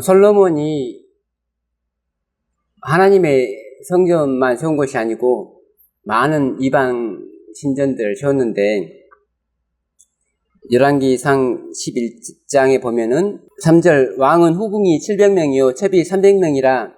솔로몬이 하나님의 성전만 세운 것이 아니고 많은 이방 신전들을 세웠는데, 열왕기상 11장에 보면은 3절 왕은 후궁이 700명이요 채비 300명이라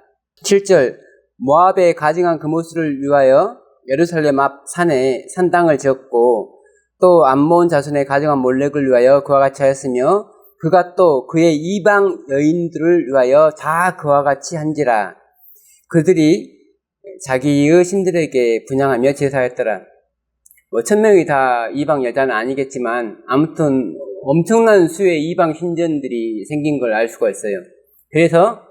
7절 모압에 가증한 그모스를 위하여 예루살렘 앞 산에 산당을 지었고, 또 암몬 자손의 가증한 몰렉을 위하여 그와 같이 하였으며, 그가 또 그의 이방 여인들을 위하여 다 그와 같이 한지라. 그들이 자기의 신들에게 분향하며 제사했더라. 1000명이 다 이방 여자는 아니겠지만 아무튼 엄청난 수의 이방 신전들이 생긴 걸 알 수가 있어요. 그래서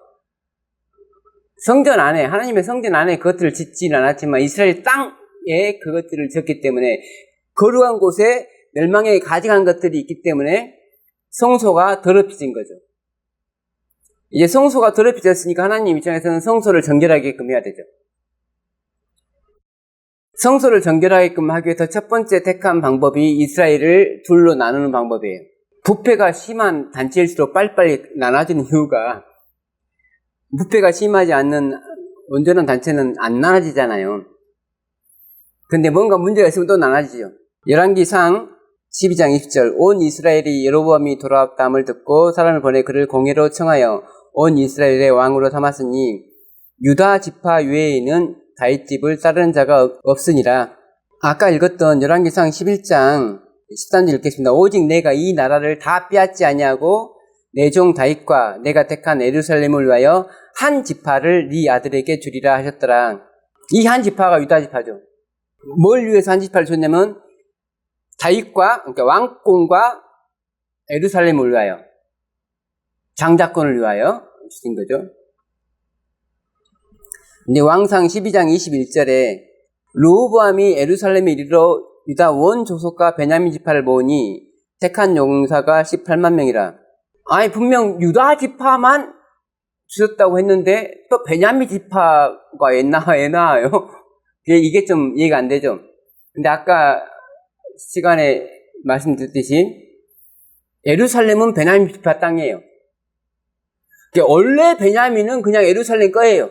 성전 안에, 하나님의 성전 안에 그것들을 짓지는 않았지만 이스라엘 땅에 그것들을 지었기 때문에, 거룩한 곳에 멸망에 가증한 것들이 있기 때문에 성소가 더럽혀진 거죠. 이제 성소가 더럽혀졌으니까 하나님 입장에서는 성소를 정결하게끔 해야 되죠. 성소를 정결하게끔 하기 위해서 첫 번째 택한 방법이 이스라엘을 둘로 나누는 방법이에요. 부패가 심한 단체일수록 빨리빨리 나눠지는 이유가, 부패가 심하지 않는 온전한 단체는 안 나눠지잖아요. 근데 뭔가 문제가 있으면 또 나눠지죠. 열왕기상 12장 20절 온 이스라엘이 여로보암이 돌아왔다함을 듣고 사람을 보내 그를 공회로 청하여 온 이스라엘의 왕으로 삼았으니 유다 지파 외에는 다윗 집을 따르는 자가 없으니라. 아까 읽었던 열왕기상 11장 13절 읽겠습니다. 오직 내가 이 나라를 다 빼앗지 아니하고 내 종 다윗과 내가 택한 예루살렘을 위하여 한 지파를 네 아들에게 주리라 하셨더라. 이 한 지파가 유다 지파죠. 뭘 위해서 한 지파를 줬냐면 다윗과, 그러니까 왕권과 예루살렘을 위하여, 장자권을 위하여 주신 거죠. 근데 왕상 12장 21절에 르호보암이 예루살렘에 이르러 유다 원 족속과 베냐민 지파를 모으니 택한 용사가 18만 명이라. 아니 분명 유다 지파만 주셨다고 했는데 또 베냐민 지파가 왜 나와요? 이게 좀 이해가 안 되죠. 근데 아까 시간에 말씀드렸듯이 예루살렘은 베냐민 지파 땅이에요. 원래 베냐민은 그냥 예루살렘 거예요.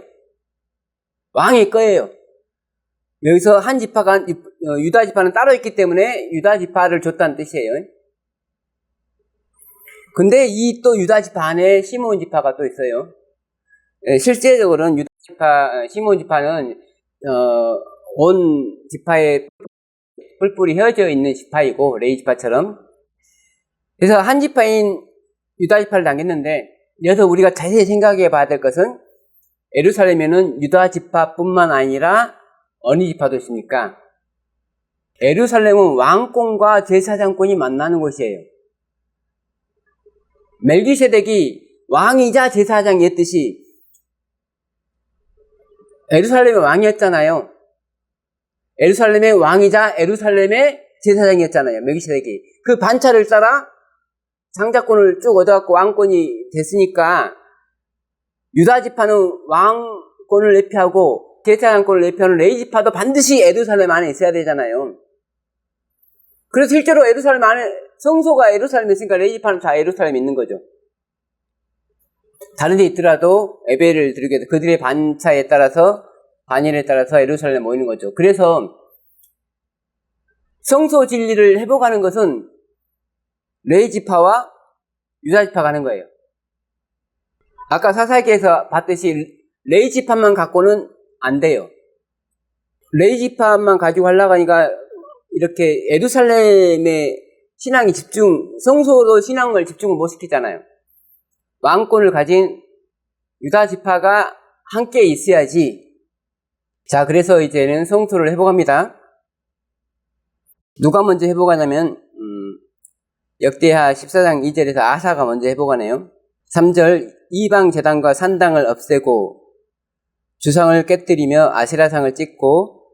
왕의 거예요. 여기서 한 지파가, 유다 지파는 따로 있기 때문에 유다 지파를 줬다는 뜻이에요. 근데 이 또 유다 지파 안에 시므온 지파가 또 있어요. 실제적으로는 유다 지파, 시므온 지파는 온 지파의 뿔뿔이 휘어져 있는 지파이고, 레위 지파처럼. 그래서 한 지파인 유다 지파를 당했는데, 여기서 우리가 자세히 생각해 봐야 될 것은, 예루살렘에는 유다 지파뿐만 아니라 어느 지파도 있습니까? 예루살렘은 왕권과 제사장권이 만나는 곳이에요. 멜기세덱이 왕이자 제사장이었듯이 예루살렘의 왕이었잖아요. 예루살렘의 왕이자 예루살렘의 제사장이었잖아요. 멜기세덱이. 그 반차를 따라 장자권을 쭉 얻어갖고 왕권이 됐으니까 유다 지파는 왕권을 내피하고 제사장권을 내피하는 레위 지파도 반드시 예루살렘 안에 있어야 되잖아요. 그래서 실제로 예루살렘 안에 성소가 예루살렘에 있으니까 레위 지파는 다 예루살렘에 있는 거죠. 다른 데 있더라도 예배를 드리게 해서 그들의 반차에 따라서 반일에 따라서 예루살렘에 모이는 거죠. 그래서 성소 진리를 회복하는 것은 레위 지파와 유다 지파가 하는 거예요. 아까 사사기에서 봤듯이 레위 지파만 갖고는 안 돼요. 레위 지파만 가지고 하려고 하니까 이렇게 예루살렘의 신앙이 성소로 신앙을 집중을 못 시키잖아요. 왕권을 가진 유다 지파가 함께 있어야지. 자, 그래서 이제는 성소를 회복합니다. 누가 먼저 회복하냐면 역대하 14장 2절에서 아사가 먼저 회복하네요. 3절 이방 제단과 산당을 없애고 주상을 깨뜨리며 아세라상을 찍고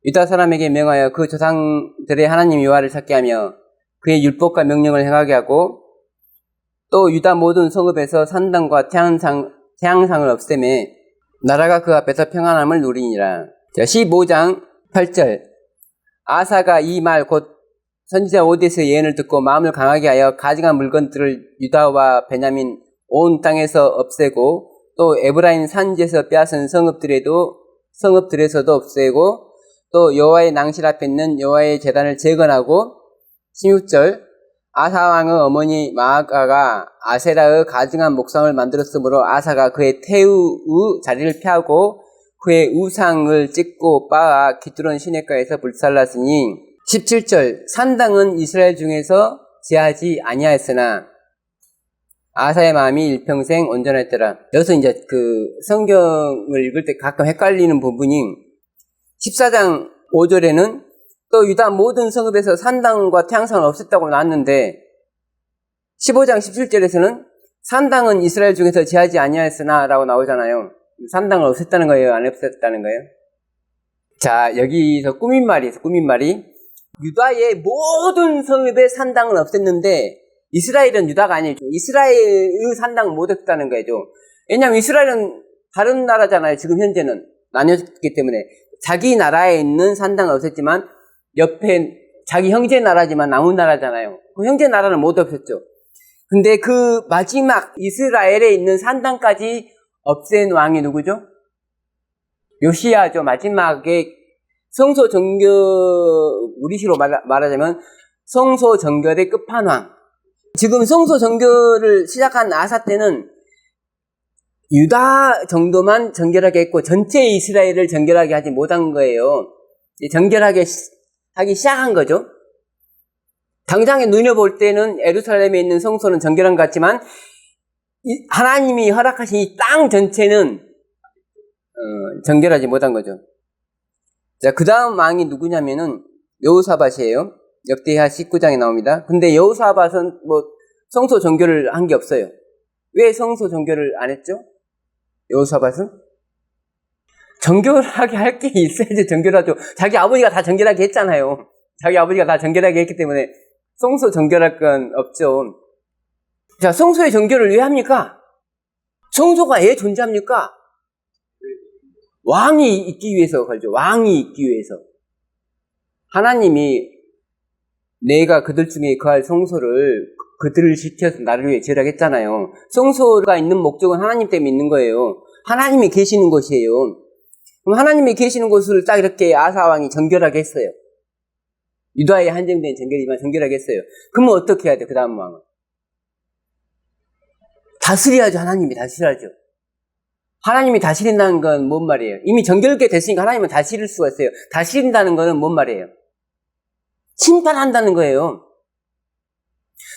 유다 사람에게 명하여 그 조상들의 하나님 여호와를 찾게 하며 그의 율법과 명령을 행하게 하고, 또 유다 모든 성읍에서 산당과 태양상을 없애매 나라가 그 앞에서 평안함을 누리니라. 15장 8절 아사가 이 말 곧 선지자 오데스의 예언을 듣고 마음을 강하게 하여 가증한 물건들을 유다와 베냐민 온 땅에서 없애고 또 에브라임 산지에서 빼앗은 성읍들에서도 없애고 또 여호와의 낭실 앞에 있는 여호와의 제단을 재건하고 16절 아사 왕의 어머니 마아가가 아세라의 가증한 목상을 만들었으므로 아사가 그의 태우의 자리를 피하고 그의 우상을 찍고 빻아 기드론 시냇가에서 불살랐으니 17절 산당은 이스라엘 중에서 제하지 아니하였으나 아사의 마음이 일평생 온전했더라. 여기서 이제 그 성경을 읽을 때 가끔 헷갈리는 부분이 14장 5절에는 또 유다 모든 성읍에서 산당과 태양상을 없앴다고 나왔는데 15장 17절에서는 산당은 이스라엘 중에서 제하지 아니하였으나 라고 나오잖아요. 산당을 없앴다는 거예요? 안 없앴다는 거예요? 자, 여기서 꾸민말이 있어요. 꾸민말이 유다의 모든 성읍의 산당을 없앴는데 이스라엘은 유다가 아니죠. 이스라엘의 산당을 못 없앴다는 거죠. 왜냐하면 이스라엘은 다른 나라잖아요. 지금 현재는 나뉘었기 때문에 자기 나라에 있는 산당을 없앴지만 옆에 자기 형제 나라지만 남은 나라잖아요. 그 형제 나라는 못 없앴죠. 근데 그 마지막 이스라엘에 있는 산당까지 없앤 왕이 누구죠? 요시야죠. 마지막에 성소 정결, 우리식으로 말하자면 성소 정결의 끝판왕. 지금 성소 정결을 시작한 아사 때는 유다 정도만 정결하게 했고 전체 이스라엘을 정결하게 하지 못한 거예요. 정결하게 하기 시작한 거죠. 당장에 눈에 볼 때는 예루살렘에 있는 성소는 정결한 것 같지만 하나님이 허락하신 이 땅 전체는 정결하지 못한 거죠. 자, 그 다음 왕이 누구냐면은 여호사밧이에요. 역대하 19장에 나옵니다. 근데 여호사밧은 뭐 성소 정결을 한 게 없어요. 왜 성소 정결을 안 했죠? 여호사밧은? 정결하게 할 게 있어야지 정결하죠. 자기 아버지가 다 정결하게 했잖아요. 자기 아버지가 다 정결하게 했기 때문에 성소 정결할 건 없죠. 자, 성소의 정결을 왜 합니까? 성소가 왜 존재합니까? 왕이 있기 위해서 걸죠. 왕이 있기 위해서. 하나님이 내가 그들 중에 거할 성소를 그들을 지켜서 나를 위해 지으라고 했잖아요. 성소가 있는 목적은 하나님 때문에 있는 거예요. 하나님이 계시는 곳이에요. 그럼 하나님이 계시는 곳을 딱 이렇게 아사왕이 정결하게 했어요. 유다에 한정된 정결이지만 정결하게 했어요. 그러면 어떻게 해야 돼? 그 다음 왕은 다스려야죠. 하나님이 다스려야죠. 하나님이 다스린다는 건 뭔 말이에요? 이미 정결하게 됐으니까 하나님은 다스릴 수가 있어요. 다스린다는 거는 뭔 말이에요? 심판한다는 거예요.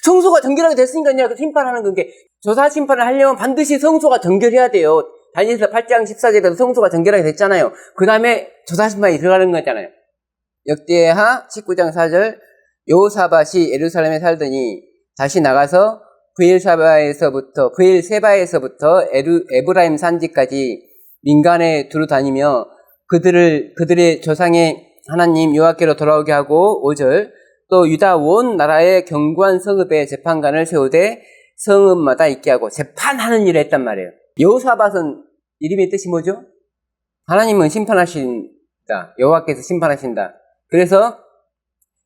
성소가 정결하게 됐으니까 이제 심판하는 건 게 조사 심판을 하려면 반드시 성소가 정결해야 돼요. 다니엘서 8장 14절에서 성소가 정결하게 됐잖아요. 그 다음에 조사 심판이 들어가는 거잖아요. 역대하 19장 4절 여호사밧이 예루살렘에 살더니 다시 나가서 브엘세바에서부터 에브라임 산지까지 민간에 두루 다니며 그들의 조상의 하나님 여호와께로 돌아오게 하고 5절 또 유다 온 나라의 견고한 성읍에 재판관을 세우되 성읍마다 있게 하고 재판하는 일을 했단 말이에요. 여호사밧은 이름의 뜻이 뭐죠? 하나님은 심판하신다. 여호와께서 심판하신다. 그래서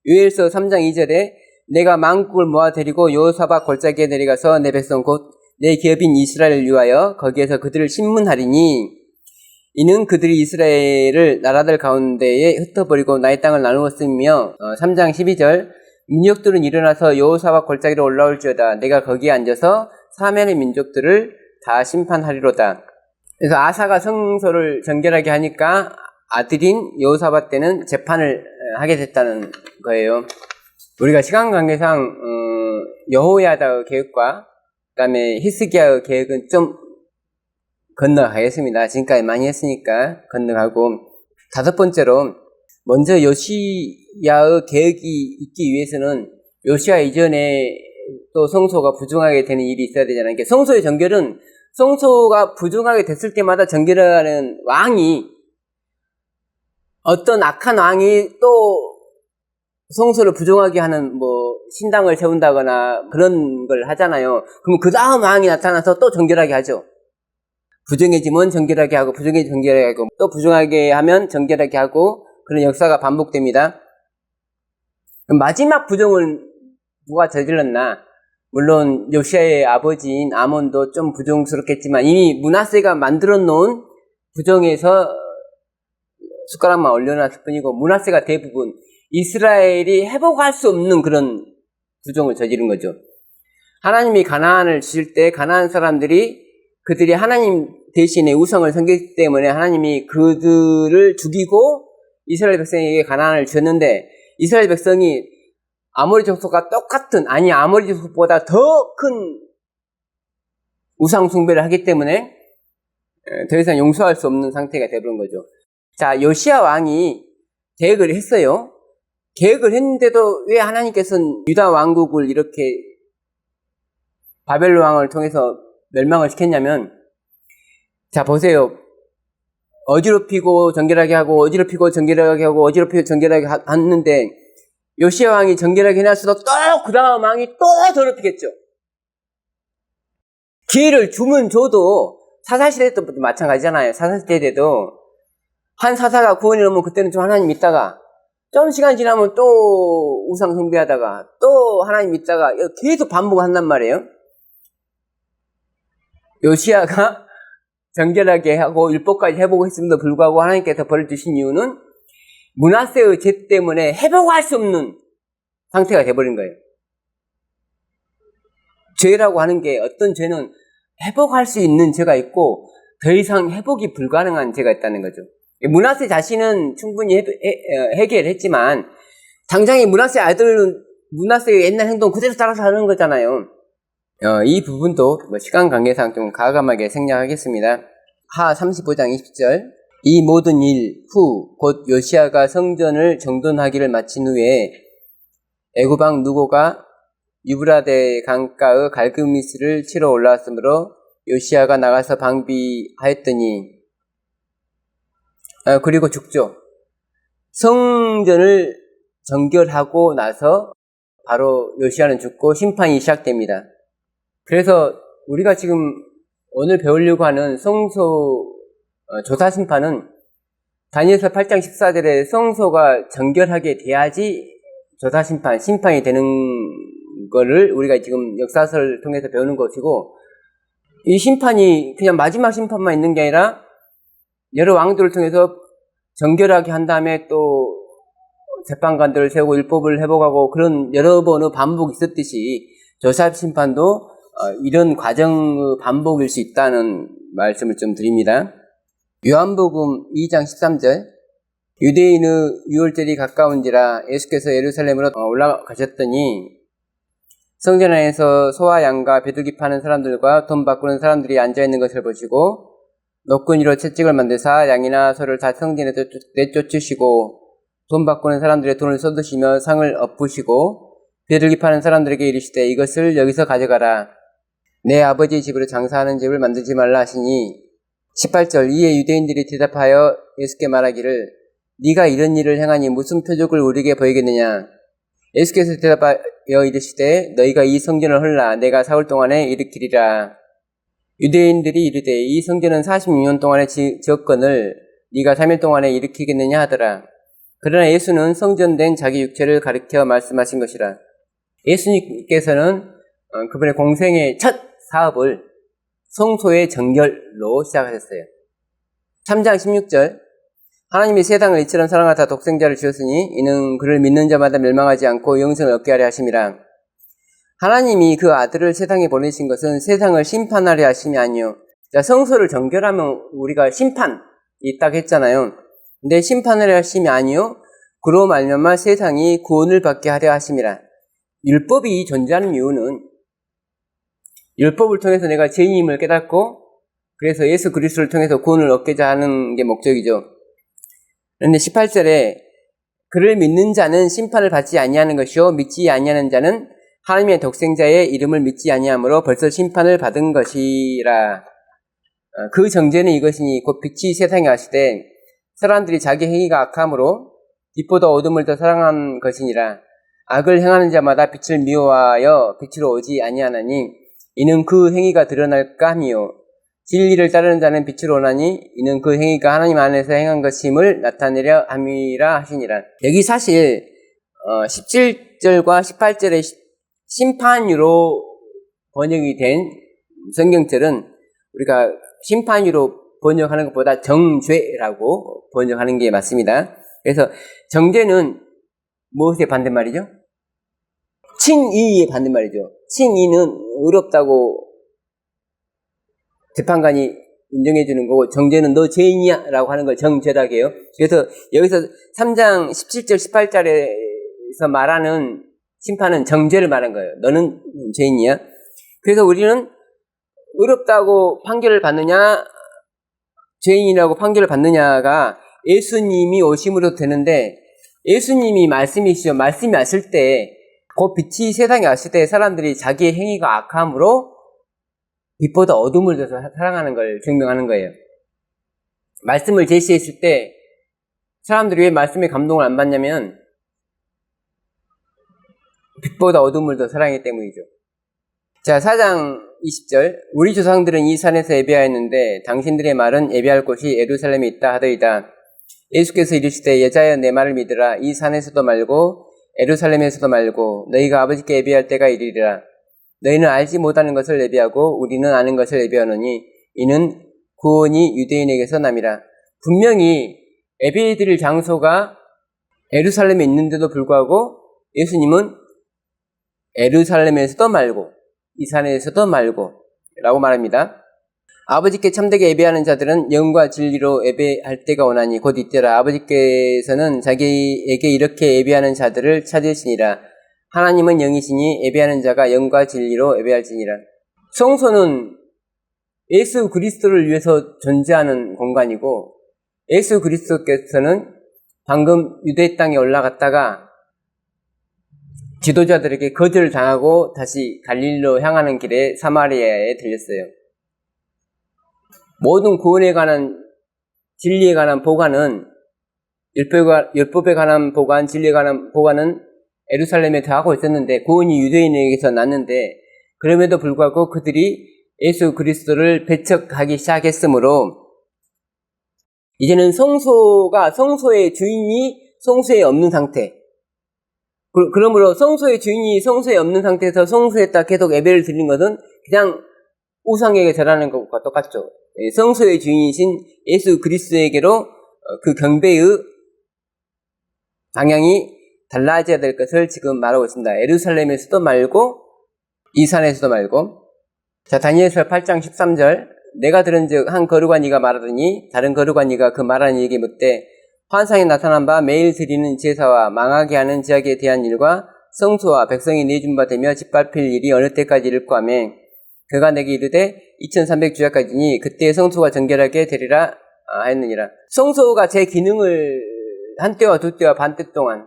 요엘서 3장 2절에 내가 만국을 모아 데리고 여호사밧 골짜기에 내려가서 내 백성 곧 내 기업인 이스라엘을 위하여 거기에서 그들을 심문하리니 이는 그들이 이스라엘을 나라들 가운데에 흩어버리고 나의 땅을 나누었으며 3장 12절 민족들은 일어나서 여호사밧 골짜기로 올라올지어다 내가 거기에 앉아서 사면의 민족들을 다 심판하리로다. 그래서 아사가 성소를 정결하게 하니까 아들인 여호사밧 때는 재판을 하게 됐다는 거예요. 우리가 시간 관계상 여호야다의 계획과 그다음에 히스기야의 계획은 좀 건너가겠습니다. 지금까지 많이 했으니까 건너가고 다섯 번째로 먼저 요시야의 계획이 있기 위해서는 요시야 이전에 또 성소가 부정하게 되는 일이 있어야 되잖아요. 그러니까 성소의 정결은 성소가 부정하게 됐을 때마다 정결하는 왕이 어떤 악한 왕이 또 성소를 부정하게 하는 신당을 세운다거나 그런 걸 하잖아요. 그럼 그 다음 왕이 나타나서 또 정결하게 하죠. 부정해지면 정결하게 하고 부정해지면 정결하게 하고 또 부정하게 하면 정결하게 하고 그런 역사가 반복됩니다. 그럼 마지막 부정을 누가 저질렀나? 물론 요시아의 아버지인 아몬도 좀 부정스럽겠지만 이미 므낫세가 만들어 놓은 부정에서 숟가락만 올려놨을 뿐이고 므낫세가 대부분 이스라엘이 회복할 수 없는 그런 부정을 저지른 거죠. 하나님이 가나안을 주실 때 가나안 사람들이 그들이 하나님 대신에 우상을 섬기기 때문에 하나님이 그들을 죽이고 이스라엘 백성에게 가나안을 주셨는데 이스라엘 백성이 아모리 족속과 똑같은, 아니 아모리 족속보다 더 큰 우상 숭배를 하기 때문에 더 이상 용서할 수 없는 상태가 되어버린 거죠. 자, 요시야 왕이 계획을 했어요. 계획을 했는데도 왜 하나님께서는 유다 왕국을 이렇게 바벨론 왕을 통해서 멸망을 시켰냐면, 자 보세요. 어지럽히고 정결하게 하고 어지럽히고 정결하게 하고 어지럽히고 정결하게 하는데 요시야 왕이 정결하게 해놨어도 또 그 다음 왕이 또 더럽히겠죠. 기회를 주면 줘도 사사시대 때도 마찬가지잖아요. 사사시대 때도 한 사사가 구원이 오면 그때는 좀 하나님 믿다가 좀 시간 지나면 또 우상 숭배하다가 또 하나님 믿다가 계속 반복한단 말이에요. 요시야가 정결하게 하고 율법까지 회복을 했음에도 불구하고 하나님께서 벌을 주신 이유는 므낫세의 죄 때문에 회복할 수 없는 상태가 돼버린 거예요. 죄라고 하는 게 어떤 죄는 회복할 수 있는 죄가 있고 더 이상 회복이 불가능한 죄가 있다는 거죠. 므낫세 자신은 충분히 해결했지만 당장에 므낫세 아들은 므낫세의 옛날 행동 그대로 따라서 하는 거잖아요. 이 부분도 시간 관계상 좀 과감하게 생략하겠습니다. 하 35장 20절 이 모든 일 후 곧 요시야가 성전을 정돈하기를 마친 후에 애굽왕 누고가 유브라데 강가의 갈그미스를 치러 올라왔으므로 요시야가 나가서 방비하였더니 그리고 죽죠. 성전을 정결하고 나서 바로 요시야는 죽고 심판이 시작됩니다. 그래서 우리가 지금 오늘 배우려고 하는 성소 조사 심판은 다니엘서 8장 14절에 성소가 정결하게 돼야지 조사 심판이 되는 거를 우리가 지금 역사서를 통해서 배우는 것이고, 이 심판이 그냥 마지막 심판만 있는 게 아니라 여러 왕들을 통해서 정결하게 한 다음에 또 재판관들을 세우고 율법을 회복하고 그런 여러 번의 반복이 있었듯이 조사 심판도 이런 과정의 반복일 수 있다는 말씀을 좀 드립니다. 요한복음 2장 13절 유대인의 유월절이 가까운지라 예수께서 예루살렘으로 올라가셨더니 성전 안에서 소와 양과 비둘기 파는 사람들과 돈 바꾸는 사람들이 앉아있는 것을 보시고 노끈이로 채찍을 만드사 양이나 소를 다 성전에 내쫓으시고 돈 바꾸는 사람들의 돈을 쏟으시며 상을 엎으시고 비둘기 파는 사람들에게 이르시되 이것을 여기서 가져가라. 내 아버지의 집으로 장사하는 집을 만들지 말라 하시니 18절 이에 유대인들이 대답하여 예수께 말하기를 네가 이런 일을 행하니 무슨 표적을 우리에게 보이겠느냐. 예수께서 대답하여 이르시되 너희가 이 성전을 헐라 내가 사흘 동안에 일으키리라. 유대인들이 이르되 이 성전은 46년 동안에 지었거늘 네가 3일 동안에 일으키겠느냐 하더라. 그러나 예수는 성전된 자기 육체를 가리켜 말씀하신 것이라. 예수님께서는 그분의 공생의 첫 사업을 성소의 정결로 시작하셨어요. 3장 16절 하나님이 세상을 이처럼 사랑하사 독생자를 주셨으니 이는 그를 믿는 자마다 멸망하지 않고 영생을 얻게 하려 하심이라. 하나님이 그 아들을 세상에 보내신 것은 세상을 심판하려 하심이 아니요. 자, 성소를 정결하면 우리가 심판이 딱 했잖아요. 근데 심판하려 하심이 아니요. 그로 말미암아 세상이 구원을 받게 하려 하심이라. 율법이 존재하는 이유는 율법을 통해서 내가 죄인임을 깨닫고 그래서 예수 그리스도를 통해서 구원을 얻고자 하는 게 목적이죠. 그런데 18절에 그를 믿는 자는 심판을 받지 아니하는 것이요 믿지 아니하는 자는 하나님의 독생자의 이름을 믿지 아니하므로 벌써 심판을 받은 것이라. 그 정죄는 이것이니 곧 빛이 세상에 왔으되 사람들이 자기 행위가 악함으로 빛보다 어둠을 더 사랑한 것이니라. 악을 행하는 자마다 빛을 미워하여 빛으로 오지 아니하나니 이는 그 행위가 드러날까 함이요 진리를 따르는 자는 빛을 원하니 이는 그 행위가 하나님 안에서 행한 것임을 나타내려 함이라 하시니라. 여기 사실 17절과 18절의 심판으로 번역이 된 성경절은 우리가 심판위로 번역하는 것보다 정죄라고 번역하는 게 맞습니다. 그래서 정죄는 무엇의 반대말이죠? 칭의의 반대말이죠. 칭의는 의롭다고 재판관이 인정해 주는 거고, 정죄는 너 죄인이야 라고 하는 걸 정죄라고 해요. 그래서 여기서 3장 17절 18절에서 말하는 심판은 정죄를 말한 거예요. 너는 죄인이야. 그래서 우리는 의롭다고 판결을 받느냐 죄인이라고 판결을 받느냐가 예수님이 오심으로 되는데, 예수님이 말씀이시죠. 말씀이 왔을 때, 그 빛이 세상에 왔을 때 사람들이 자기의 행위가 악함으로 빛보다 어둠을 더 사랑하는 걸 증명하는 거예요. 말씀을 제시했을 때 사람들이 왜 말씀에 감동을 안 받냐면 빛보다 어둠을 더 사랑하기 때문이죠. 자, 4장 20절. 우리 조상들은 이 산에서 예배하였는데 당신들의 말은 예배할 곳이 예루살렘에 있다 하더이다. 예수께서 이르시되 여자여 내 말을 믿으라. 이 산에서도 말고 예루살렘에서도 말고 너희가 아버지께 예배할 때가 이르리라. 너희는 알지 못하는 것을 예배하고 우리는 아는 것을 예배하노니 이는 구원이 유대인에게서 남이라. 분명히 예배드릴 장소가 예루살렘에 있는데도 불구하고 예수님은 예루살렘에서도 말고 이 산에서도 말고 라고 말합니다. 아버지께 참되게 예배하는 자들은 영과 진리로 예배할 때가 오나니 곧 이때라. 아버지께서는 자기에게 이렇게 예배하는 자들을 찾으시니라. 하나님은 영이시니 예배하는 자가 영과 진리로 예배할지니라. 성소는 예수 그리스도를 위해서 존재하는 공간이고, 예수 그리스도께서는 방금 유대 땅에 올라갔다가 지도자들에게 거절당하고 다시 갈릴리로 향하는 길에 사마리아에 들렸어요. 모든 구원에 관한, 진리에 관한 보관은, 율법에 관한 보관, 진리에 관한 보관은 예루살렘에 다 하고 있었는데, 구원이 유대인에게서 났는데, 그럼에도 불구하고 그들이 예수 그리스도를 배척하기 시작했으므로 이제는 성소의 주인이 성소에 없는 상태, 그러므로 성소의 주인이 성소에 없는 상태에서 성소에다 계속 예배를 드리는 것은 그냥 우상에게 절하는 것과 똑같죠. 성소의 주인이신 예수 그리스도에게로 그 경배의 방향이 달라져야 될 것을 지금 말하고 있습니다. 예루살렘에서도 말고 이 산에서도 말고. 자, 다니엘서 8장 13절. 내가 들은즉 한 거룩한 이가 말하더니 다른 거룩한 이가 그 말하는 이에게 묻되 환상에 나타난 바 매일 드리는 제사와 망하게 하는 제약에 대한 일과 성소와 백성이 내준 바 되며 짓밟힐 일이 어느 때까지 이를 거하며 그가 내게 이르되 2300주야까지니 그때 성소가 정결하게 되리라 하였느니라. 성소가 제 기능을 한때와 두때와 반때 동안,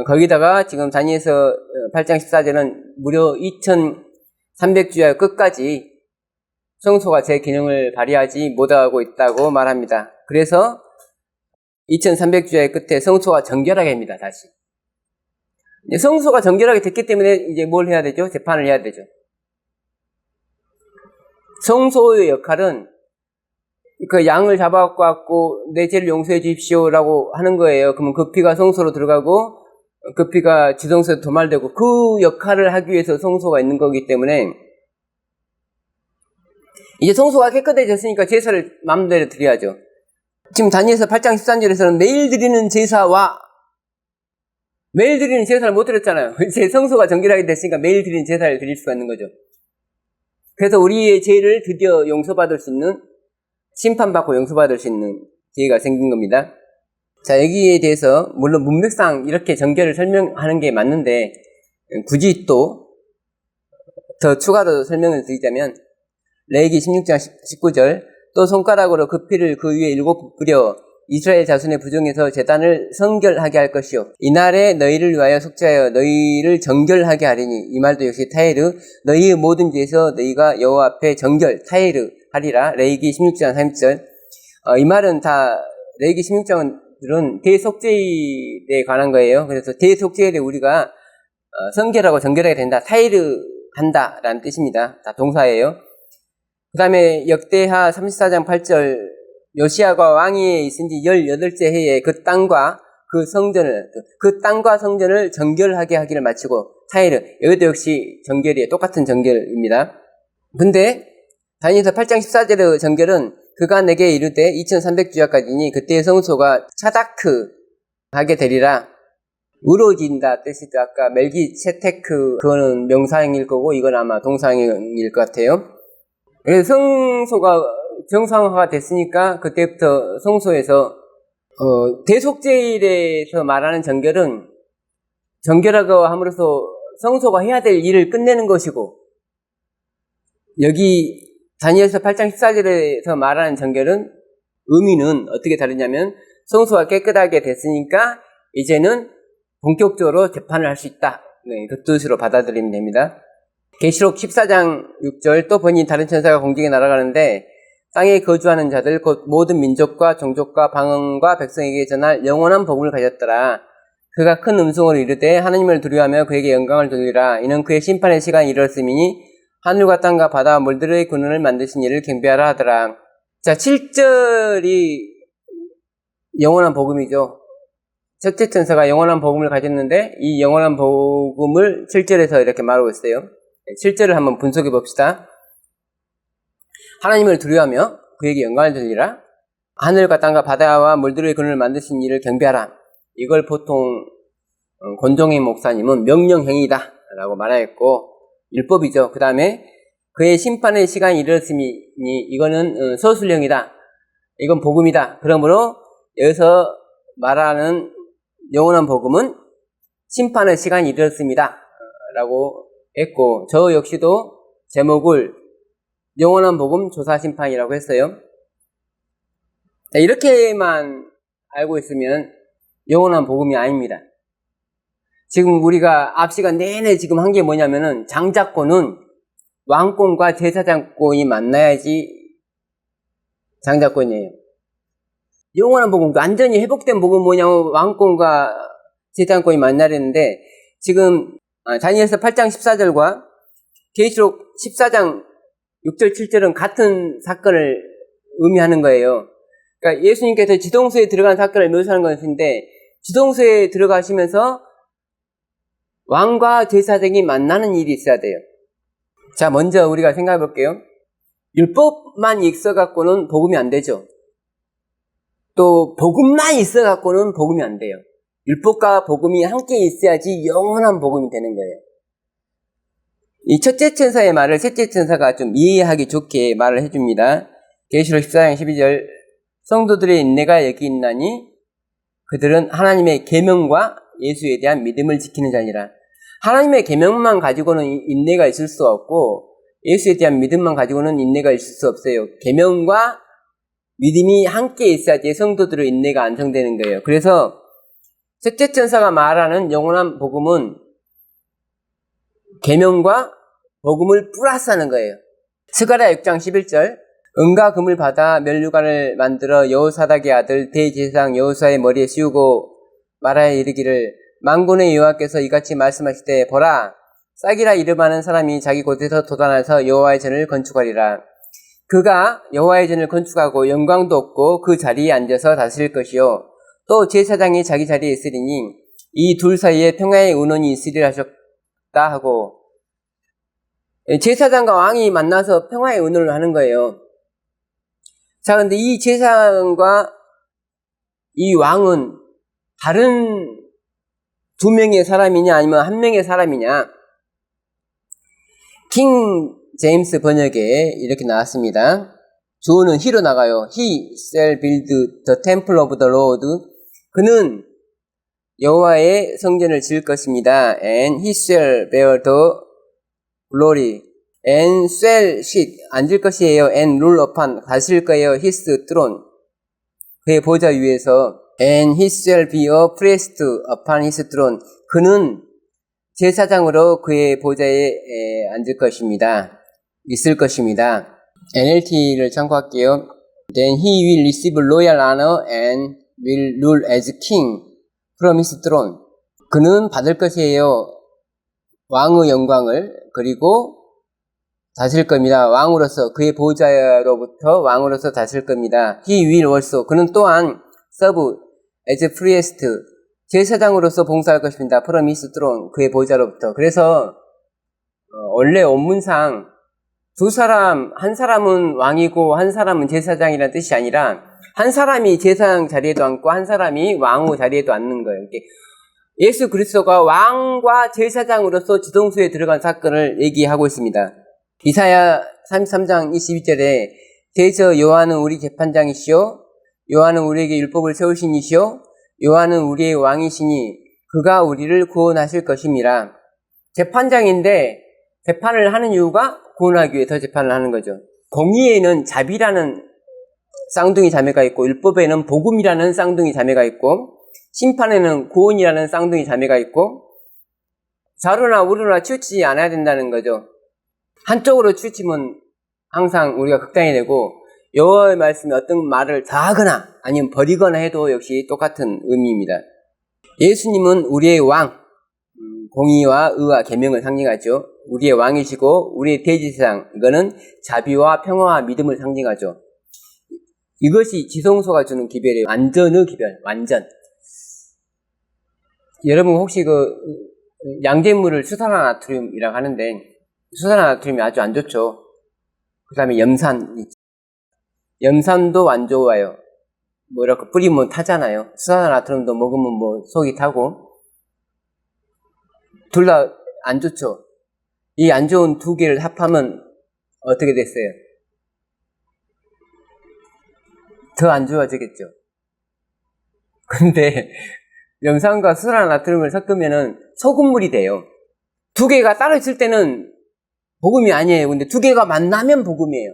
거기다가 지금 다니엘서 8장 14절은 무려 2300주야 끝까지 성소가 제 기능을 발휘하지 못하고 있다고 말합니다. 그래서 2300주야의 끝에 성소가 정결하게 합니다. 다시. 성소가 정결하게 됐기 때문에 이제 뭘 해야 되죠? 재판을 해야 되죠. 성소의 역할은 그 양을 잡아갖고 내 죄를 용서해 주십시오라고 하는 거예요. 그러면 그 피가 성소로 들어가고 그 피가 지성소에 도말되고 그 역할을 하기 위해서 성소가 있는 거기 때문에 이제 성소가 깨끗해졌으니까 제사를 마음대로 드려야죠. 지금 다니엘서 8장 13절에서는 매일 드리는 제사와 매일 드리는 제사를 못 드렸잖아요. 이제 성소가 정결하게 됐으니까 매일 드리는 제사를 드릴 수가 있는 거죠. 그래서 우리의 죄를 드디어 용서받을 수 있는, 심판받고 용서받을 수 있는 기회가 생긴 겁니다. 자, 여기에 대해서 물론 문맥상 이렇게 정결을 설명하는 게 맞는데 굳이 또 더 추가로 설명을 드리자면 레위기 16장 19절 또 손가락으로 그 피를 그 위에 7번 뿌려 이스라엘 자손의 부중에서 제단을 성결하게 할 것이요 이날에 너희를 위하여 속죄하여 너희를 정결하게 하리니. 이 말도 역시 타헤르, 너희의 모든 죄에서 너희가 여호와 앞에 정결 타헤르 하리라. 레위기 16장 30절. 이 말은 다 레위기 16장은 대속죄에 관한 거예요. 그래서 대속죄를 우리가 성결하고 정결하게 된다, 타헤르 한다 라는 뜻입니다. 다 동사예요. 그 다음에 역대하 34장 8절 요시야가 왕위에 있은 지 18째 해에 그 땅과 그 성전을 정결하게 하기를 마치고 타이르. 여기도 역시 정결이에요. 똑같은 정결입니다. 근데 다니엘서 8장 14절의 정결은 그가 내게 이르되 2300주야까지니 그때의 성소가 차다크 하게 되리라. 우러진다 뜻이죠. 아까 멜기체테크 그거는 명사형일 거고 이건 아마 동사형일 것 같아요. 그래서 성소가 정상화가 됐으니까 그때부터 성소에서 대속죄일에서 말하는 정결은 정결하고 함으로써 성소가 해야 될 일을 끝내는 것이고, 여기 다니엘서 8장 14절에서 말하는 정결은 의미는 어떻게 다르냐면 성소가 깨끗하게 됐으니까 이제는 본격적으로 재판을 할 수 있다. 네, 그 뜻으로 받아들이면 됩니다. 계시록 14장 6절 또 보니 다른 천사가 공중에 날아가는데 땅에 거주하는 자들 곧 모든 민족과 종족과 방언과 백성에게 전할 영원한 복음을 가졌더라. 그가 큰 음성으로 이르되 하나님을 두려워하며 그에게 영광을 돌리라. 이는 그의 심판의 시간이 이르렀음이니 하늘과 땅과 바다와 물들의 근원을 만드신 이를 경배하라 하더라. 자, 7절이 영원한 복음이죠. 첫째 천사가 영원한 복음을 가졌는데 이 영원한 복음을 7절에서 이렇게 말하고 있어요. 7절을 한번 분석해 봅시다. 하나님을 두려워하며 그에게 영광을 돌리라. 하늘과 땅과 바다와 물들의 근원을 만드신 이를 경배하라. 이걸 보통 권종희 목사님은 명령행위다 라고 말하였고 율법이죠. 그 다음에 그의 심판의 시간이 이르렀으니 이거는 서술형이다. 이건 복음이다. 그러므로 여기서 말하는 영원한 복음은 심판의 시간이 이르렀습니다 라고 했고, 저 역시도 제목을 영원한 복음 조사 심판이라고 했어요. 이렇게만 알고 있으면 영원한 복음이 아닙니다. 지금 우리가 앞 시간 내내 지금 한 게 뭐냐면은 장자권은 왕권과 제사장권이 만나야지 장자권이에요. 영원한 복음, 완전히 회복된 복음은 뭐냐면 왕권과 제사장권이 만나려는데 지금 다니엘서 8장 14절과 계시록 14장 6절 7절은 같은 사건을 의미하는 거예요. 그러니까 예수님께서 지동소에 들어간 사건을 묘사하는 것인데 지동소에 들어가시면서 왕과 제사장이 만나는 일이 있어야 돼요. 자, 먼저 우리가 생각해 볼게요. 율법만 있어갖고는 복음이 안 되죠. 또 복음만 있어갖고는 복음이 안 돼요. 율법과 복음이 함께 있어야지 영원한 복음이 되는 거예요. 이 첫째 천사의 말을 셋째 천사가 좀 이해하기 좋게 말을 해줍니다. 계시록 14장 12절 성도들의 인내가 여기 있나니 그들은 하나님의 계명과 예수에 대한 믿음을 지키는 자니라. 하나님의 계명만 가지고는 인내가 있을 수 없고 예수에 대한 믿음만 가지고는 인내가 있을 수 없어요. 계명과 믿음이 함께 있어야지 성도들의 인내가 안정되는 거예요. 그래서 첫째 천사가 말하는 영원한 복음은 계명과 복음을 플러스하는 거예요. 스가랴 6장 11절 은과 금을 받아 면류관을 만들어 여호사닥의 아들 대제사장 여호수아의 머리에 씌우고 말하여 이르기를 만군의 여호와께서 이같이 말씀하시되 보라 싹이라 이름하는 사람이 자기 곳에서 돋아나서 여호와의 전을 건축하리라. 그가 여호와의 전을 건축하고 영광도 없고 그 자리에 앉아서 다스릴 것이요 또 제사장이 자기 자리에 있으리니 이 둘 사이에 평화의 은원이 있으리라 하셨다 하고, 제사장과 왕이 만나서 평화의 은원을 하는 거예요. 자, 근데 이 제사장과 이 왕은 다른 두 명의 사람이냐 아니면 한 명의 사람이냐? 킹 제임스 번역에 이렇게 나왔습니다. 주어는 he로 나가요. He shall build the temple of the Lord. 그는 여호와의 성전을 지을 것입니다. And he shall bear the glory. And shall sit, 앉을 것이에요. And rule upon, 다스릴 거예요. His throne, 그의 보좌 위에서. And he shall be a priest upon his throne. 그는 제사장으로 그의 보좌에 앉을 것입니다. 있을 것입니다. NLT를 참고할게요. Then he will receive royal honor and will rule as king from his throne. 그는 받을 것이에요. 왕의 영광을, 그리고 다스릴 겁니다. 왕으로서, 그의 보좌로부터 왕으로서 다스릴 겁니다. He will also, 그는 또한 serve as priest, 제사장으로서 봉사할 것입니다. 프로미스 트론, 그의 보좌로부터. 그래서 원래 원문상 두 사람, 한 사람은 왕이고 한 사람은 제사장이라는 뜻이 아니라 한 사람이 제사장 자리에도 앉고 한 사람이 왕후 자리에도 앉는 거예요. 예수 그리스도가 왕과 제사장으로서 지성소에 들어간 사건을 얘기하고 있습니다. 이사야 33장 22절에 대저 여호와는 우리 재판장이시요 여호와는 우리에게 율법을 세우신 이시요 여호와는 우리의 왕이시니 그가 우리를 구원하실 것임이라. 재판장인데 재판을 하는 이유가 구원하기 위해서 재판을 하는 거죠. 공의에는 자비라는 쌍둥이 자매가 있고 율법에는 복음이라는 쌍둥이 자매가 있고 심판에는 구원이라는 쌍둥이 자매가 있고 좌로나 우로나 치우치지 않아야 된다는 거죠. 한쪽으로 치우치면 항상 우리가 극단이 되고 여호와의 말씀에 어떤 말을 다 하거나 아니면 버리거나 해도 역시 똑같은 의미입니다. 예수님은 우리의 왕, 공의와 의와 계명을 상징하죠. 우리의 왕이시고 우리의 대제사장, 이거는 자비와 평화와 믿음을 상징하죠. 이것이 지성소가 주는 기별이에요. 완전의 기별, 완전. 여러분 혹시 양잿물을 수산화나트륨이라고 하는데 수산화나트륨이 아주 안 좋죠. 그 다음에 염산도 안 좋아요. 이렇게 뿌리면 타잖아요. 수산화나트륨도 먹으면 속이 타고 둘 다 안 좋죠. 이 안 좋은 두 개를 합하면 어떻게 됐어요? 더 안 좋아지겠죠. 근데 염산과 수산화나트륨을 섞으면은 소금물이 돼요. 두 개가 따로 있을 때는 복음이 아니에요. 근데 두 개가 만나면 복음이에요.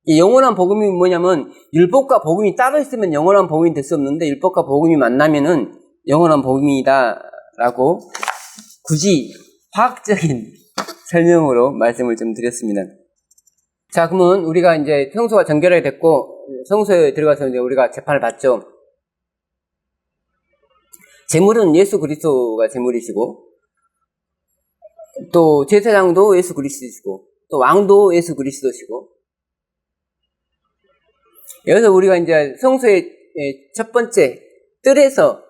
이 영원한 복음이 뭐냐면 율법과 복음이 따로 있으면 영원한 복음이 될 수 없는데 율법과 복음이 만나면은 영원한 복음이다라고 굳이 화학적인 설명으로 말씀을 좀 드렸습니다. 자, 그러면 우리가 이제 성소가 정결하게 됐고 성소에 들어가서 이제 우리가 재판을 받죠. 제물은 예수 그리스도가 제물이시고 또 제사장도 예수 그리스도시고 또 왕도 예수 그리스도시고 여기서 우리가 이제 성소의 첫 번째 뜰에서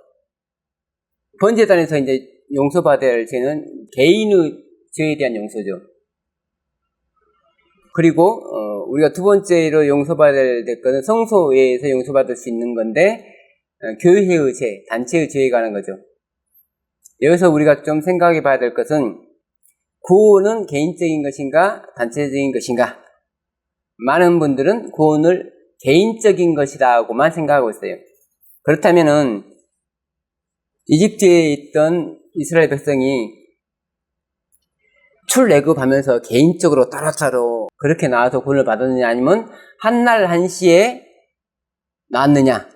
번제단에서 이제 용서받아야 할 죄는 개인의 죄에 대한 용서죠. 그리고 우리가 두 번째로 용서받아야 될 것은 성소에서 용서받을 수 있는 건데 교회의 죄, 단체의 죄에 관한 거죠. 여기서 우리가 좀 생각해 봐야 될 것은 구원은 개인적인 것인가 단체적인 것인가. 많은 분들은 구원을 개인적인 것이라고만 생각하고 있어요. 그렇다면은 이집트에 있던 이스라엘 백성이 출애굽하면서 개인적으로 따로따로 그렇게 나와서 구원을 받았느냐 아니면 한날 한시에 나왔느냐.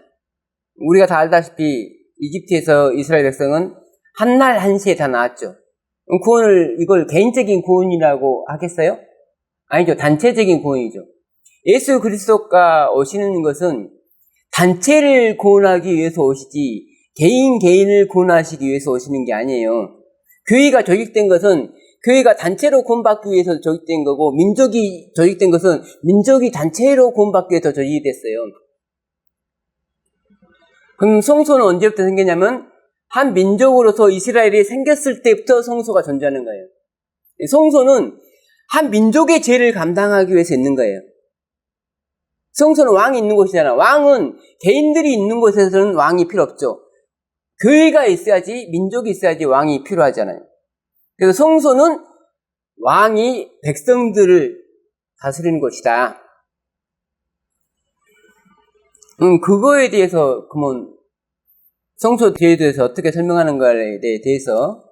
우리가 다 알다시피 이집트에서 이스라엘 백성은 한날 한시에 다 나왔죠. 구원을 이걸 개인적인 구원이라고 하겠어요? 아니죠. 단체적인 구원이죠. 예수 그리스도가 오시는 것은 단체를 구원하기 위해서 오시지 개인을 구원하시기 위해서 오시는 게 아니에요. 교회가 조직된 것은 교회가 단체로 구원받기 위해서 조직된 거고 민족이 조직된 것은 민족이 단체로 구원받기 위해서 조직이 됐어요. 그럼 성소는 언제부터 생겼냐면 한 민족으로서 이스라엘이 생겼을 때부터 성소가 존재하는 거예요. 성소는 한 민족의 죄를 감당하기 위해서 있는 거예요. 성소는 왕이 있는 곳이잖아. 왕은 개인들이 있는 곳에서는 왕이 필요 없죠. 교회가 있어야지 민족이 있어야지 왕이 필요하잖아요. 그래서 성소는 왕이 백성들을 다스리는 곳이다. 그거에 대해서 그러면 성소에 대해서 어떻게 설명하는가에 대해서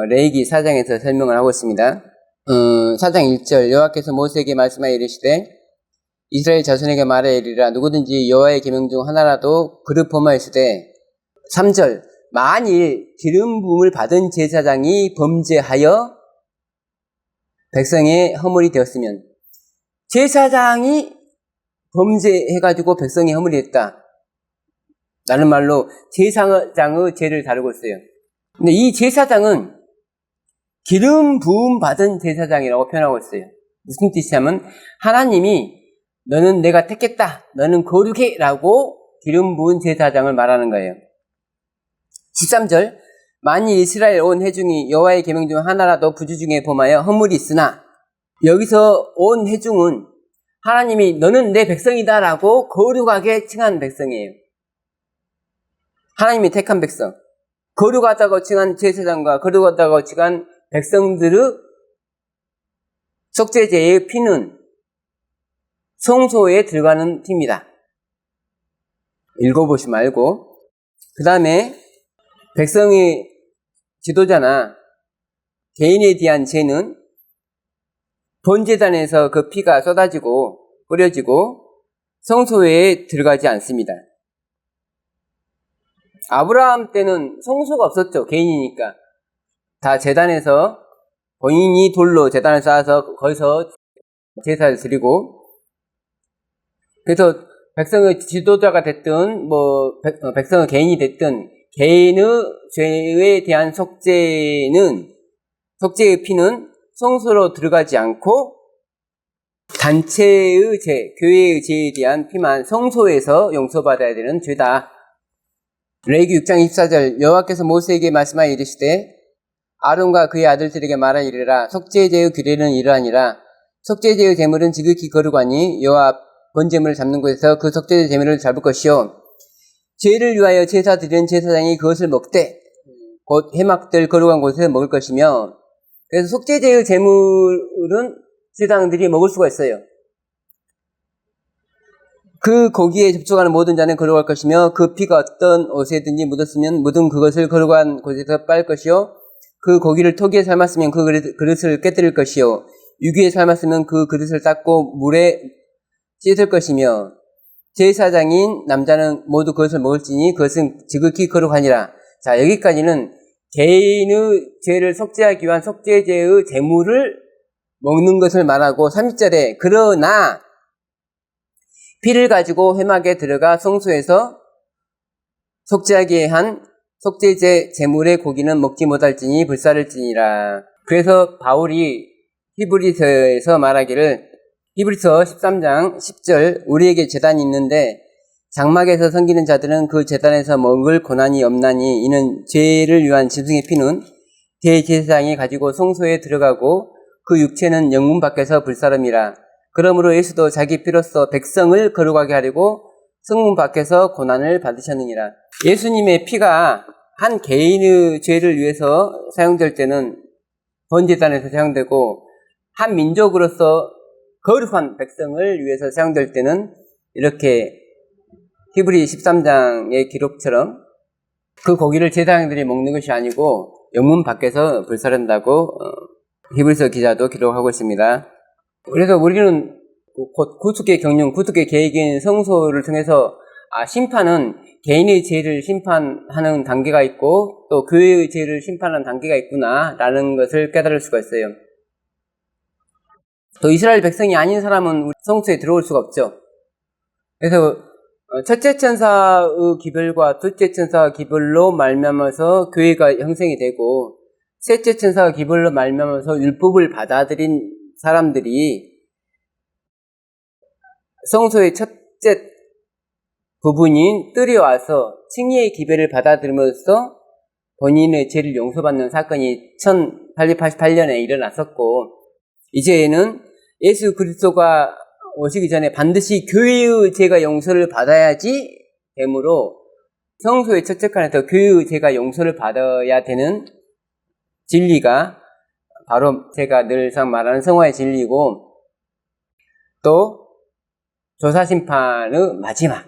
레위기 4장에서 설명을 하고 있습니다. 4장 1절 여호와께서 모세에게 말씀하여 이르시되 이스라엘 자손에게 말하여 이르라 누구든지 여호와의 계명 중 하나라도 그릇 범하였으되 3절 만일 기름 부음을 받은 제사장이 범죄하여 백성의 허물이 되었으면 제사장이 범죄해가지고 백성의 허물이 됐다. 라는 말로 제사장의 죄를 다루고 있어요. 근데 이 제사장은 기름 부음 받은 제사장이라고 표현하고 있어요. 무슨 뜻이냐면 하나님이 너는 내가 택했다. 너는 거룩해. 라고 기름 부은 제사장을 말하는 거예요. 13절 만일 이스라엘 온 회중이 여호와의 계명 중 하나라도 부주 중에 범하여 허물이 있으나, 여기서 온 회중은 하나님이 너는 내 백성이다 라고 거룩하게 칭한 백성이에요. 하나님이 택한 백성, 거룩하다고 칭한 제사장과 거룩하다고 칭한 백성들의 속죄제의 피는 성소에 들어가는 피입니다. 읽어보시지 말고. 그 다음에 백성의 지도자나 개인에 대한 죄는 번제단에서 그 피가 쏟아지고 뿌려지고 성소에 들어가지 않습니다. 아브라함 때는 성소가 없었죠. 개인이니까. 다 제단에서 본인이 돌로 제단을 쌓아서 거기서 제사를 드리고, 그래서 백성의 지도자가 됐든 백성의 개인이 됐든 개인의 죄에 대한 속죄의 피는 성소로 들어가지 않고 단체의 죄, 교회의 죄에 대한 피만 성소에서 용서받아야 되는 죄다. 레위기 6장 24절 여호와께서 모세에게 말씀하여 이르시되 아론과 그의 아들들에게 말하이르라. 속죄제의 규례는 이러하니라. 속죄제의 제물은 지극히 거룩하니 여호와 번제물을 잡는 곳에서 그 속죄제 제물을 잡을 것이요, 죄를 위하여 제사 드리는 제사장이 그것을 먹되 곧 해막될 거룩한 곳에서 먹을 것이며, 그래서 속죄제의 제물은 제사장들이 먹을 수가 있어요. 그 고기에 접촉하는 모든 자는 거룩할 것이며 그 피가 어떤 옷에든지 묻었으면 묻은 그것을 거룩한 곳에서 빨 것이요, 그 고기를 토기에 삶았으면 그 그릇을 깨뜨릴 것이요, 유기에 삶았으면 그 그릇을 닦고 물에 씻을 것이며, 제사장인 남자는 모두 그것을 먹을지니 그것은 지극히 거룩하니라. 자, 여기까지는 개인의 죄를 속죄하기 위한 속죄제의 제물을 먹는 것을 말하고, 30절에 그러나 피를 가지고 회막에 들어가 성소에서 속죄하게 한 속죄제 제물의 고기는 먹지 못할지니 불사를지니라. 그래서 바울이 히브리서에서 말하기를, 히브리서 13장 10절 우리에게 제단이 있는데 장막에서 섬기는 자들은 그 제단에서 먹을 고난이 없나니 이는 죄를 위한 짐승의 피는 대제사장이 가지고 성소에 들어가고 그 육체는 영문 밖에서 불사름이라. 그러므로 예수도 자기 피로써 백성을 거룩하게 하려고 성문 밖에서 고난을 받으셨느니라. 예수님의 피가 한 개인의 죄를 위해서 사용될 때는 번제단에서 사용되고, 한 민족으로서 거룩한 백성을 위해서 사용될 때는 이렇게 히브리 13장의 기록처럼 그 고기를 제사장들이 먹는 것이 아니고 영문 밖에서 불사른다고 히브리서 기자도 기록하고 있습니다. 그래서 우리는 곧 구속의 경륜, 구속의 계획인 성소를 통해서 심판은 개인의 죄를 심판하는 단계가 있고 또 교회의 죄를 심판하는 단계가 있구나 라는 것을 깨달을 수가 있어요. 또 이스라엘 백성이 아닌 사람은 성소에 들어올 수가 없죠. 그래서 첫째 천사의 기별과 둘째 천사의 기별로 말미암아서 교회가 형성이 되고, 셋째 천사의 기별로 말미암아서 율법을 받아들인 사람들이 성소의 첫째 부분인 뜰에 와서 칭의의 기별을 받아들임으로써 본인의 죄를 용서받는 사건이 1888년에 일어났었고, 이제는 예수 그리스도가 오시기 전에 반드시 교회의 죄가 용서를 받아야지 되므로 성소의 첫째 칸에서 교회의 죄가 용서를 받아야 되는 진리가 바로 제가 늘상 말하는 성화의 진리고, 또 조사심판의 마지막,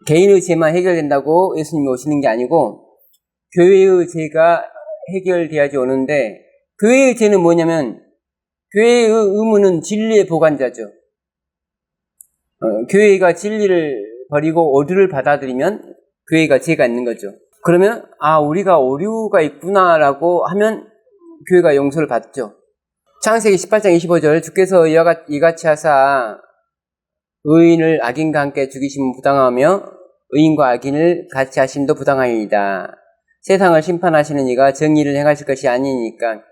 개인의 죄만 해결된다고 예수님이 오시는 게 아니고 교회의 죄가 해결돼야지 오는데, 교회의 죄는 뭐냐면 교회의 의무는 진리의 보관자죠. 교회가 진리를 버리고 오류를 받아들이면 교회가 죄가 있는 거죠. 그러면 우리가 오류가 있구나라고 하면 교회가 용서를 받죠. 창세기 18장 25절 주께서 이같이 하사 의인을 악인과 함께 죽이시면 부당하며 의인과 악인을 같이 하심도 부당하니이다. 세상을 심판하시는 이가 정의를 행하실 것이 아니니까.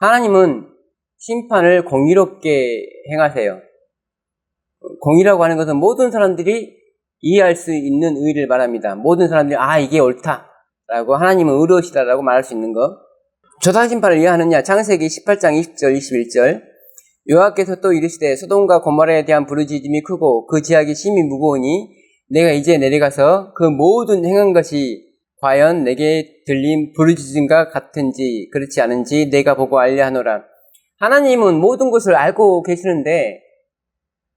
하나님은 심판을 공의롭게 행하세요. 공의라고 하는 것은 모든 사람들이 이해할 수 있는 의를 말합니다. 모든 사람들이 이게 옳다라고 하나님은 의로우시다라고 말할 수 있는 것. 조사심판을 왜 하느냐? 창세기 18장 20절 21절 여호와께서 또 이르시되 소돔과 고모라에 대한 부르짖음이 크고 그 지악이 심히 무거우니 내가 이제 내려가서 그 모든 행한 것이 과연 내게 들린 부르짖음과 같은지 그렇지 않은지 내가 보고 알려 하노라. 하나님은 모든 것을 알고 계시는데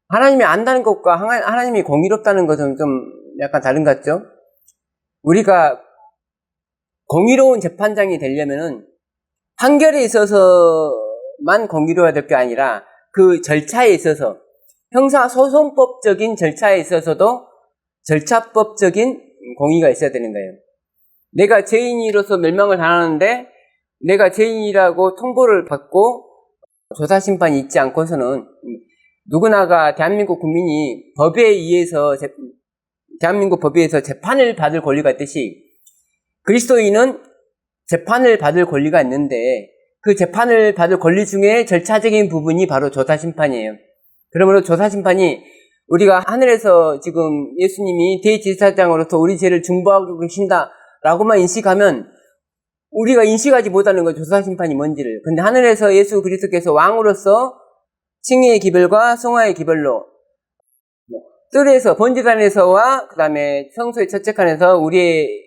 하나님이 안다는 것과 하나님이 공의롭다는 것은 좀 약간 다른 것 같죠? 우리가 공의로운 재판장이 되려면은 판결에 있어서만 공의로워야 될 게 아니라 그 절차에 있어서 형사소송법적인 절차에 있어서도 절차법적인 공의가 있어야 되는 거예요. 내가 죄인으로서 멸망을 당하는데 내가 죄인이라고 통보를 받고 조사심판이 있지 않고서는 누구나가 대한민국 국민이 대한민국 법에 의해서 재판을 받을 권리가 있듯이 그리스도인은 재판을 받을 권리가 있는데 그 재판을 받을 권리 중에 절차적인 부분이 바로 조사심판이에요. 그러므로 조사심판이 우리가 하늘에서 지금 예수님이 대제사장으로서 우리 죄를 중보하고 계신다라고만 인식하면 우리가 인식하지 못하는 거예요. 조사심판이 뭔지를. 근데 하늘에서 예수 그리스도께서 왕으로서 칭의의 기별과 성화의 기별로 뜰에서 번제단에서와 그 다음에 성소의 첫째 칸에서 우리의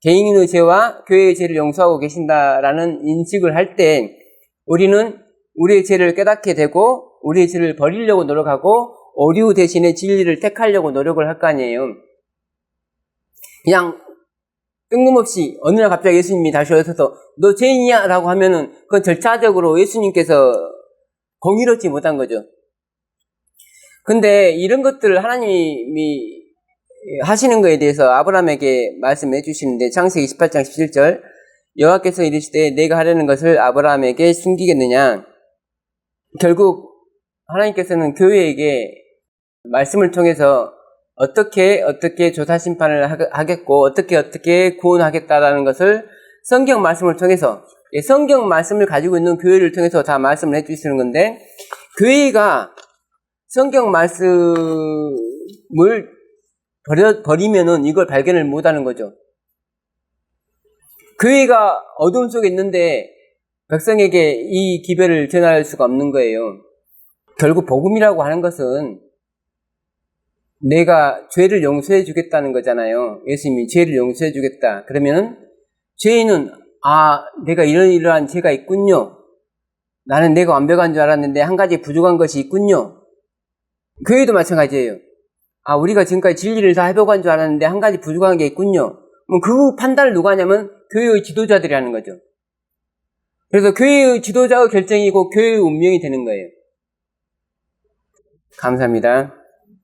개인의 죄와 교회의 죄를 용서하고 계신다라는 인식을 할 때 우리는 우리의 죄를 깨닫게 되고 우리의 죄를 버리려고 노력하고 오류 대신에 진리를 택하려고 노력을 할 거 아니에요. 그냥 뜬금없이 어느 날 갑자기 예수님이 다시 오셔서 너 죄인이야 라고 하면은 그건 절차적으로 예수님께서 공의롭지 못한 거죠. 근데 이런 것들을 하나님이 하시는 것에 대해서 아브라함에게 말씀해 주시는데 창세기 28장 17절 여호와께서 이르시되 내가 하려는 것을 아브라함에게 숨기겠느냐. 결국 하나님께서는 교회에게 말씀을 통해서 어떻게 조사심판을 하겠고 어떻게 구원하겠다라는 것을 성경 말씀을 통해서 성경 말씀을 가지고 있는 교회를 통해서 다 말씀을 해주시는 건데 교회가 성경 말씀을 버리면은 이걸 발견을 못하는 거죠. 교회가 어둠 속에 있는데 백성에게 이 기별을 전할 수가 없는 거예요. 결국 복음이라고 하는 것은 내가 죄를 용서해 주겠다는 거잖아요. 예수님이 죄를 용서해 주겠다. 그러면은 죄인은 내가 이러한 죄가 있군요. 나는 내가 완벽한 줄 알았는데 한 가지 부족한 것이 있군요. 교회도 마찬가지예요. 우리가 지금까지 진리를 다 해보고 한 줄 알았는데 한 가지 부족한 게 있군요. 그 판단을 누가 하냐면 교회의 지도자들이 하는 거죠. 그래서 교회의 지도자의 결정이고 교회의 운명이 되는 거예요. 감사합니다.